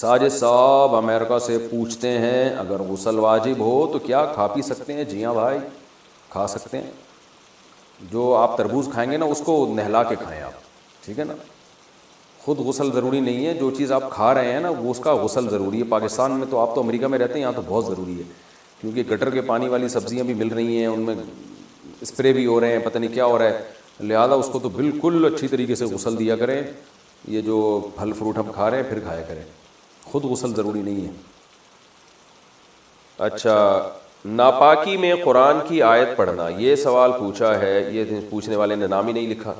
ساجد صاحب امریکہ سے پوچھتے ہیں اگر غسل واجب ہو تو کیا کھا پی سکتے ہیں؟ جی ہاں بھائی، کھا سکتے ہیں. جو آپ تربوز کھائیں گے نا اس کو نہلا کے کھائیں آپ، ٹھیک ہے نا. خود غسل ضروری نہیں ہے، جو چیز آپ کھا رہے ہیں نا وہ اس کا غسل ضروری ہے. پاکستان میں تو، آپ تو امریکہ میں رہتے ہیں، یہاں تو بہت ضروری ہے، کیونکہ گٹر کے پانی والی سبزیاں بھی مل رہی ہیں، ان میں اسپرے بھی ہو رہے ہیں، پتہ نہیں کیا ہو رہا ہے. لہذا اس کو تو بالکل اچھی طریقے سے غسل دیا کریں. یہ جو پھل فروٹ ہم کھا رہے ہیں پھر کھایا کریں، خود غسل ضروری نہیں ہے. اچھا، ناپاکی میں قرآن کی آیت پڑھنا، یہ سوال پوچھا ہے. یہ پوچھنے والے نے نام ہی نہیں لکھا.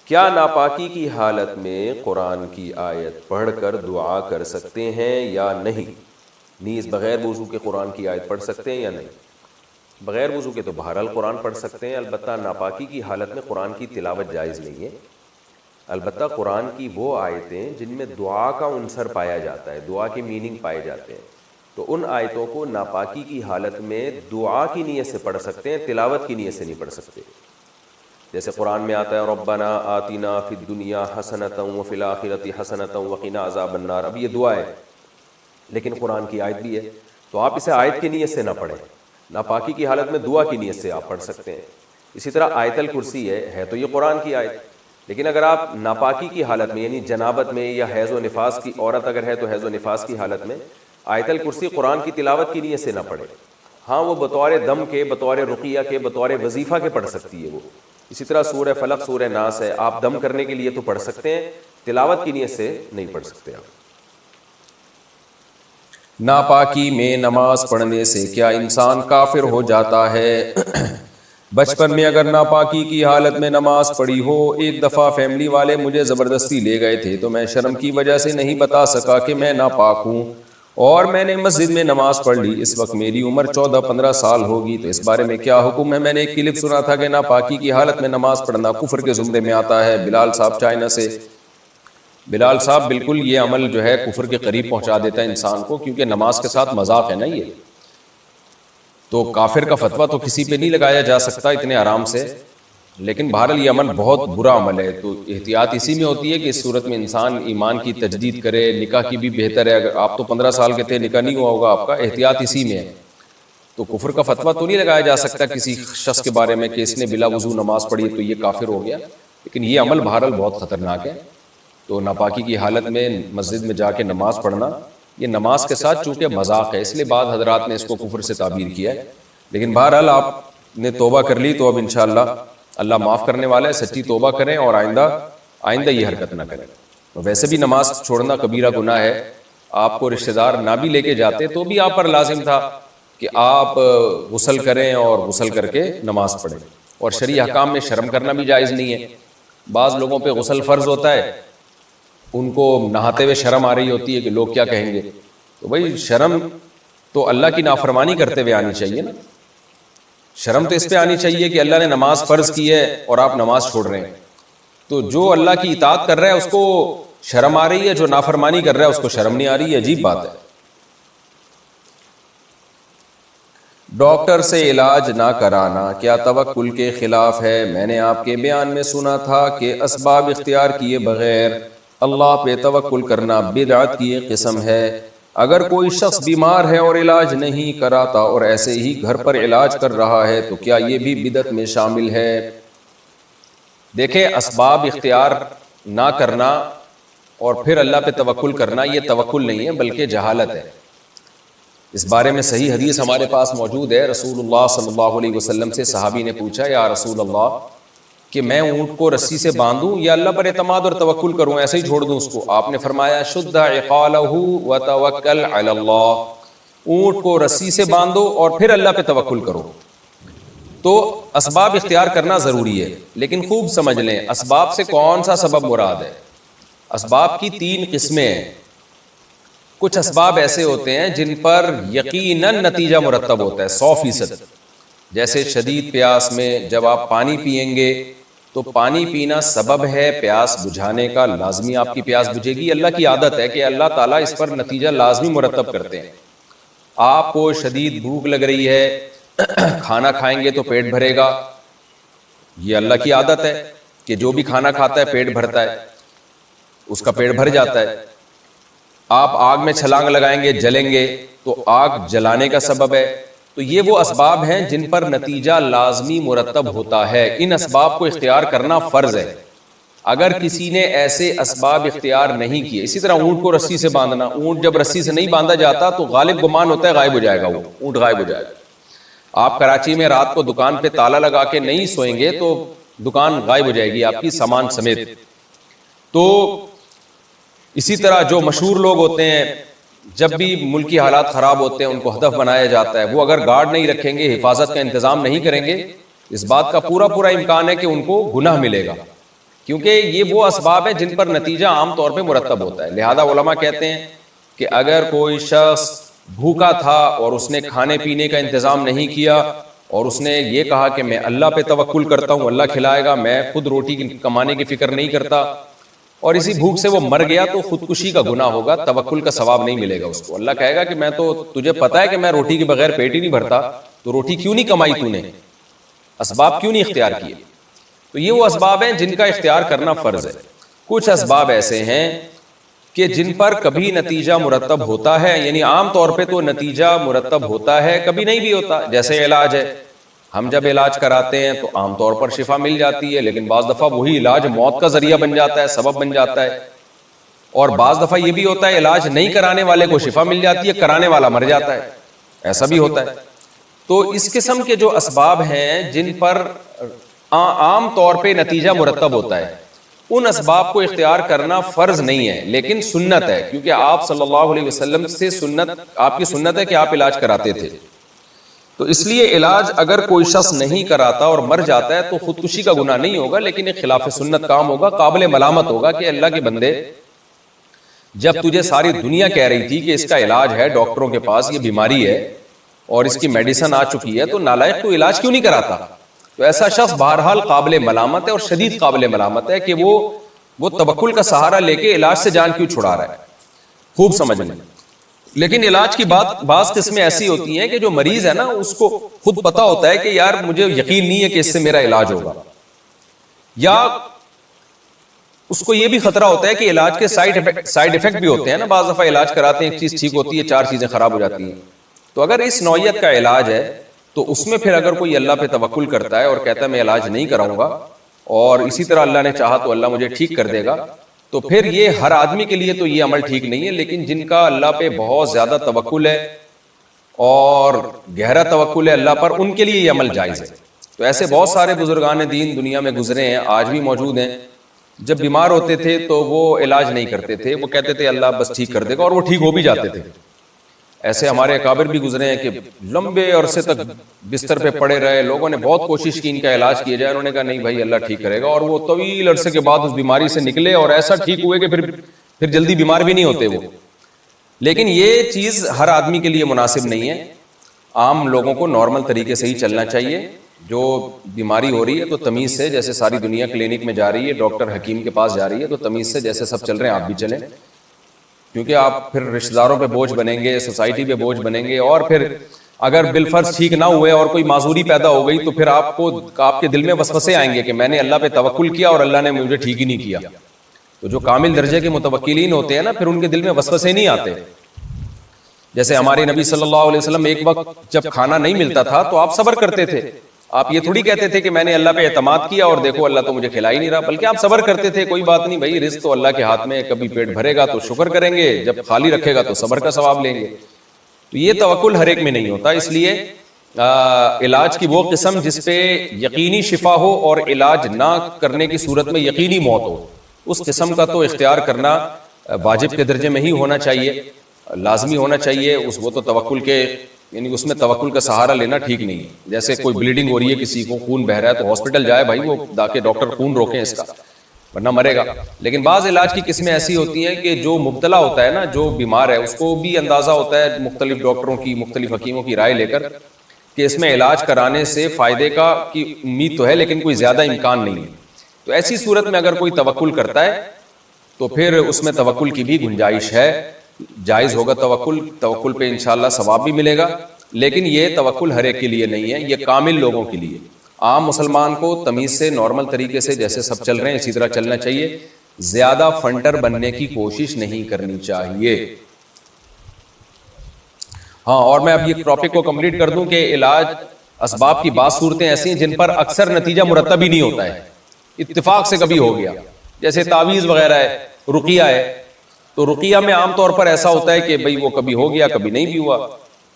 کیا ناپاکی کی حالت میں قرآن کی آیت پڑھ کر دعا کر سکتے ہیں یا نہیں؟ نیز بغیر وضو کے قرآن کی آیت پڑھ سکتے ہیں یا نہیں؟ بغیر وضو کے تو بہرحال قرآن پڑھ سکتے ہیں، البتہ ناپاکی کی حالت میں قرآن کی تلاوت جائز نہیں ہے. البتہ قرآن کی وہ آیتیں جن میں دعا کا عنصر پایا جاتا ہے، دعا کے میننگ پائے جاتے ہیں، تو ان آیتوں کو ناپاکی کی حالت میں دعا کی نیت سے پڑھ سکتے ہیں، تلاوت کی نیت سے نہیں پڑھ سکتے. جیسے قرآن میں آتا ہے ربنا آتنا فی الدنیا حسنۃ وفی الآخرۃ حسنۃ وقنا عذاب النار. اب یہ دعا ہے لیکن قرآن کی آیت بھی ہے، تو آپ اسے آیت کی نیت سے نہ پڑھیں. ناپاکی کی حالت میں دعا کی نیت سے آپ پڑھ سکتے ہیں. اسی طرح آیت الکرسی ہے تو یہ قرآن کی آیت، لیکن اگر آپ ناپاکی کی حالت میں یعنی جنابت میں یا حیض و نفاس کی عورت اگر ہے تو حیض و نفاس کی حالت میں آیت الکرسی قرآن کی تلاوت کی نیت سے نہ پڑھیں. ہاں وہ بطور دم کے، بطور رقیہ کے، بطور وظیفہ کے پڑھ سکتی ہے وہ. اسی طرح سورہ فلق، سورہ ناس ہے، آپ دم کرنے کے لیے تو پڑھ سکتے ہیں، تلاوت کی نیت سے نہیں پڑھ سکتے آپ. ناپاکی میں نماز پڑھنے سے کیا انسان کافر ہو جاتا ہے؟ بچپن میں اگر ناپاکی کی حالت میں نماز پڑھی ہو، ایک دفعہ فیملی والے مجھے زبردستی لے گئے تھے تو میں شرم کی وجہ سے نہیں بتا سکا کہ میں ناپاک ہوں، اور میں نے مسجد میں نماز پڑھ لی. اس وقت میری عمر 14-15 سال ہوگی، تو اس بارے میں کیا حکم ہے؟ میں نے ایک کلپ سنا تھا کہ ناپاکی کی حالت میں نماز پڑھنا کفر کے زمرے میں آتا ہے. بلال صاحب چائنا سے. بلال صاحب بالکل یہ عمل جو ہے کفر کے قریب پہنچا دیتا ہے انسان کو، کیونکہ نماز کے ساتھ مذاق ہے نا یہ. تو کافر کا فتویٰ تو کسی پہ نہیں لگایا جا سکتا اتنے آرام سے، لیکن بہرحال یہ عمل بہت برا عمل ہے. تو احتیاط اسی میں ہوتی ہے کہ اس صورت میں انسان ایمان کی تجدید کرے. نکاح کی بھی بہتر ہے، اگر آپ تو 15 سال کے تھے، نکاح نہیں ہوا ہوگا آپ کا، احتیاط اسی میں ہے. تو کفر کا فتویٰ تو نہیں لگایا جا سکتا کسی شخص کے بارے میں کہ اس نے بلا وضو نماز پڑھی تو یہ کافر ہو گیا، لیکن یہ عمل بہرحال بہت خطرناک ہے. تو ناپاکی کی حالت میں مسجد میں جا کے نماز پڑھنا، یہ نماز کے ساتھ چونکہ مذاق ہے، اس لیے بعض حضرات نے اس کو کفر سے تعبیر کیا ہے. لیکن بہرحال آپ نے توبہ کر لی تو اب انشاءاللہ اللہ معاف کرنے والا ہے. سچی توبہ کریں اور آئندہ یہ حرکت نہ کریں. ویسے بھی نماز چھوڑنا کبیرہ گناہ ہے. آپ کو رشتہ دار نہ بھی لے کے جاتے تو بھی آپ پر لازم تھا کہ آپ غسل کریں اور غسل کر کے نماز پڑھیں. اور شرعی احکام میں شرم کرنا بھی جائز نہیں ہے. بعض لوگوں پہ غسل فرض ہوتا ہے، ان کو نہاتے ہوئے شرم آ رہی ہوتی ہے کہ لوگ کیا کہیں گے. تو بھائی شرم تو اللہ کی نافرمانی کرتے ہوئے آنی چاہیے نا. شرم تو اس پہ آنی چاہیے کہ اللہ نے نماز فرض کی ہے اور آپ نماز چھوڑ رہے ہیں. تو جو اللہ کی اطاعت کر رہا ہے اس کو شرم آ رہی ہے، جو نافرمانی کر رہا ہے اس کو شرم نہیں آ رہی ہے. عجیب بات ہے. ڈاکٹر سے علاج نہ کرانا کیا توکل کے خلاف ہے؟ میں نے آپ کے بیان میں سنا تھا کہ اسباب اختیار کیے بغیر اللہ پہ توکل کرنا بدعت کی ایک قسم ہے. اگر کوئی شخص بیمار ہے اور علاج نہیں کراتا اور ایسے ہی گھر پر علاج کر رہا ہے تو کیا یہ بھی بدعت میں شامل ہے؟ دیکھیں، اسباب اختیار نہ کرنا اور پھر اللہ پہ توکل کرنا یہ توکل نہیں ہے بلکہ جہالت ہے. اس بارے میں صحیح حدیث ہمارے پاس موجود ہے. رسول اللہ صلی اللہ علیہ وسلم سے صحابی نے پوچھا، یا رسول اللہ کہ میں اونٹ کو رسی سے باندھوں یا اللہ پر اعتماد اور توکل کروں، ایسے ہی چھوڑ دوں اس کو؟ آپ نے فرمایا شد عقالہ وتوکل علی اللہ، اونٹ کو رسی سے باندھو اور پھر اللہ پہ توکل کرو. تو اسباب اختیار کرنا ضروری ہے، لیکن خوب سمجھ لیں اسباب سے کون سا سبب مراد ہے. اسباب کی 3 قسمیں ہیں. کچھ اسباب ایسے ہوتے ہیں جن پر یقیناً نتیجہ مرتب ہوتا ہے 100%. جیسے شدید پیاس میں جب آپ پانی پئیں گے تو پانی پینا سبب ہے پیاس بجھانے کا، لازمی آپ کی پیاس بجھے گی. اللہ کی عادت ہے کہ اللہ تعالیٰ اس پر نتیجہ لازمی مرتب کرتے ہیں. آپ کو شدید بھوک لگ رہی ہے، کھانا کھائیں گے تو پیٹ بھرے گا، یہ اللہ کی عادت ہے کہ جو بھی کھانا کھاتا ہے پیٹ بھرتا ہے، اس کا پیٹ بھر جاتا ہے. آپ آگ میں چھلانگ لگائیں گے جلیں گے تو آگ جلانے کا سبب ہے. تو یہ وہ اسباب ہیں جن پر نتیجہ لازمی مرتب ہوتا ہے. ان اسباب کو اختیار کرنا فرض ہے. اگر کسی نے ایسے اسباب اختیار نہیں کیے، اسی طرح اونٹ کو رسی سے باندھنا، اونٹ جب رسی سے نہیں باندھا جاتا تو غالب گمان ہوتا ہے غائب ہو جائے گا، وہ اونٹ غائب ہو جائے گا. آپ کراچی میں رات کو دکان پہ تالا لگا کے نہیں سوئیں گے تو دکان غائب ہو جائے گی آپ کی سامان سمیت. تو اسی طرح جو مشہور لوگ ہوتے ہیں جب بھی ملکی حالات خراب ہوتے ہیں ان کو ہدف بنایا جاتا ہے. وہ اگر گارڈ نہیں رکھیں گے، حفاظت کا انتظام نہیں کریں گے، اس بات کا پورا امکان ہے کہ ان کو گناہ ملے گا، کیونکہ یہ وہ اسباب ہیں جن پر نتیجہ عام طور پہ مرتب ہوتا ہے. لہذا علماء کہتے ہیں کہ اگر کوئی شخص بھوکا تھا اور اس نے کھانے پینے کا انتظام نہیں کیا اور اس نے یہ کہا کہ میں اللہ پہ توکل کرتا ہوں، اللہ کھلائے گا، میں خود روٹی کمانے کی فکر نہیں کرتا، اور اسی بھوک سے وہ مر گیا تو خودکشی کا گناہ ہوگا، توکل کا ثواب نہیں ملے گا اس کو. اللہ کہے گا کہ میں تو تجھے پتا ہے کہ میں روٹی کے بغیر پیٹ ہی نہیں بھرتا، تو روٹی کیوں نہیں کمائی تو نے، اسباب کیوں نہیں اختیار کیے. تو یہ وہ اسباب ہیں جن کا اختیار کرنا فرض ہے. کچھ اسباب ایسے ہیں کہ جن پر کبھی نتیجہ مرتب ہوتا ہے، یعنی عام طور پہ تو نتیجہ مرتب ہوتا ہے، کبھی نہیں بھی ہوتا. جیسے علاج ہے، ہم جب علاج کراتے ہیں تو عام طور پر شفا مل جاتی ہے، لیکن بعض دفعہ وہی علاج موت کا ذریعہ بن جاتا ہے، سبب بن جاتا ہے. اور بعض دفعہ یہ بھی ہوتا ہے علاج نہیں کرانے والے کو شفا مل جاتی ہے، کرانے والا مر جاتا ہے، ایسا بھی ہوتا ہے. تو اس قسم کے جو اسباب ہیں جن پر عام طور پہ نتیجہ مرتب ہوتا ہے، ان اسباب کو اختیار کرنا فرض نہیں ہے لیکن سنت ہے، کیونکہ آپ صلی اللہ علیہ وسلم سے آپ کی سنت ہے کہ آپ علاج کراتے تھے. تو اس لیے علاج اگر کوئی شخص نہیں کراتا اور مر جاتا ہے تو خودکشی کا گناہ نہیں ہوگا، لیکن ایک خلاف سنت کام ہوگا، قابل ملامت ہوگا کہ اللہ کے بندے جب تجھے ساری دنیا کہہ رہی تھی کہ اس کا علاج ہے، ڈاکٹروں کے پاس یہ بیماری ہے اور اس کی میڈیسن آ چکی ہے، تو نالائق تو علاج کیوں نہیں کراتا. تو ایسا شخص بہرحال قابل ملامت ہے اور شدید قابل ملامت ہے کہ وہ توکل کا سہارا لے کے علاج سے جان کیوں چھڑا رہا ہے. خوب سمجھ لیں. لیکن علاج کی بات بعض قسمیں ایسی ہوتی ہیں کہ جو مریض ہے نا اس کو خود پتا ہوتا ہے کہ یار مجھے یقین نہیں ہے کہ اس سے میرا علاج ہوگا، یا اس کو یہ بھی خطرہ ہوتا ہے کہ علاج کے سائیڈ افیکٹ بھی ہوتے ہیں نا. بعض دفعہ علاج کراتے ہیں ایک چیز ٹھیک ہوتی ہے، 4 چیزیں خراب ہو جاتی ہیں. تو اگر اس نوعیت کا علاج ہے تو اس میں پھر اگر کوئی اللہ پہ توکل کرتا ہے اور کہتا ہے میں علاج نہیں کراؤں گا اور اسی طرح اللہ نے چاہا تو اللہ مجھے ٹھیک کر دے گا، تو پھر یہ ہر آدمی کے لیے تو یہ عمل ٹھیک نہیں ہے. لیکن جن کا اللہ پہ بہت زیادہ توکل ہے اور گہرا توکل ہے اللہ پر، ان کے لیے یہ عمل جائز ہے. تو ایسے بہت سارے بزرگان دین دنیا میں گزرے ہیں، آج بھی موجود ہیں. جب بیمار ہوتے تھے تو وہ علاج نہیں کرتے تھے، وہ کہتے تھے اللہ بس ٹھیک کر دے گا، اور وہ ٹھیک ہو بھی جاتے تھے. ایسے ہمارے اکابر بھی گزرے ہیں کہ لمبے عرصے تک بستر پہ پڑے رہے، لوگوں نے بہت کوشش کی ان کا علاج کیا جائے، انہوں نے کہا نہیں بھائی اللہ ٹھیک کرے گا، اور وہ طویل عرصے کے بعد اس بیماری سے نکلے اور ایسا ٹھیک ہوئے کہ پھر جلدی بیمار بھی نہیں ہوتے وہ. لیکن یہ چیز ہر آدمی کے لیے مناسب نہیں ہے. عام لوگوں کو نارمل طریقے سے ہی چلنا چاہیے. جو بیماری ہو رہی ہے تو تمیز سے، جیسے ساری دنیا کلینک میں جا رہی ہے، ڈاکٹر حکیم کے پاس جا رہی ہے، تو تمیز سے جیسے سب چل رہے ہیں آپ بھی چلیں، کیونکہ آپ پھر رشتہ داروں پہ بوجھ بنیں گے، سوسائٹی پہ بوجھ بنیں گے، اور پھر اگر بالفرض ٹھیک نہ ہوئے اور کوئی معذوری پیدا ہو گئی تو پھر آپ کے دل میں وسوسے آئیں گے کہ میں نے اللہ پہ توکل کیا اور اللہ نے مجھے ٹھیک ہی نہیں کیا. تو جو کامل درجے کے متوکلین ہوتے ہیں نا، پھر ان کے دل میں وسوسے نہیں آتے. جیسے ہمارے نبی صلی اللہ علیہ وسلم ایک وقت جب کھانا نہیں ملتا تھا تو آپ صبر کرتے تھے. آپ یہ تھوڑی کہتے تھے کہ میں نے اللہ پہ اعتماد کیا اور دیکھو اللہ تو مجھے کھلا ہی نہیں رہا، بلکہ آپ صبر کرتے تھے، کوئی بات نہیں بھائی، رزق تو اللہ کے ہاتھ میں، کبھی پیٹ بھرے گا تو شکر کریں گے، جب خالی رکھے گا تو صبر کا ثواب لیں گے. تو یہ توکل ہر ایک میں نہیں ہوتا. اس لیے علاج کی وہ قسم جس پہ یقینی شفا ہو اور علاج نہ کرنے کی صورت میں یقینی موت ہو، اس قسم کا تو اختیار کرنا واجب کے درجے میں ہی ہونا چاہیے، لازمی ہونا چاہیے. وہ تو توکل کے، یعنی اس میں توکل کا سہارا لینا ٹھیک نہیں ہے. جیسے کوئی بلیڈنگ ہو رہی ہے، کسی کو خون بہ رہا ہے تو ہاسپٹل جائے بھائی، وہ تاکہ ڈاکٹر خون روکیں اس کا، ورنہ مرے گا. لیکن بعض علاج کی قسمیں ایسی ہوتی ہیں کہ جو مبتلا ہوتا ہے نا، جو بیمار ہے، اس کو بھی اندازہ ہوتا ہے مختلف ڈاکٹروں کی، مختلف حکیموں کی رائے لے کر کہ اس میں علاج کرانے سے فائدے کی امید تو ہے لیکن کوئی زیادہ امکان نہیں ہے. تو ایسی صورت میں اگر کوئی توکل کرتا ہے تو پھر اس میں توکل کی بھی گنجائش ہے، جائز ہوگا توکل پہ انشاءاللہ ثواب بھی ملے گا. لیکن یہ توکل ہر ایک کے لیے نہیں ہے، یہ کامل لوگوں کے لیے. عام مسلمان کو تمیز سے، نارمل طریقے سے جیسے سب چل رہے ہیں اسی طرح چلنا چاہیے. زیادہ فنٹر بننے کی کوشش نہیں کرنی چاہیے. ہاں، اور میں اب یہ ٹاپک کو کمپلیٹ کر دوں کہ علاج اسباب کی بعض صورتیں ایسی ہیں جن پر اکثر نتیجہ مرتب ہی نہیں ہوتا ہے، اتفاق سے کبھی ہو گیا، جیسے تعویذ وغیرہ ہے، رقیہ ہے. تو رقیہ میں عام طور پر ایسا ہوتا ہے کہ بھئی وہ کبھی ہو گیا کبھی نہیں بھی ہوا.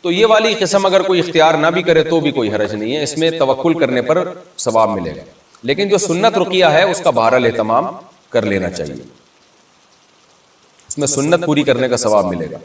تو یہ والی قسم اگر کوئی اختیار نہ بھی کرے تو بھی کوئی حرج نہیں ہے، اس میں توکل کرنے پر ثواب ملے گا. لیکن جو سنت رقیہ ہے اس کا بہرحال اہتمام کر لینا چاہیے، اس میں سنت پوری کرنے کا ثواب ملے گا.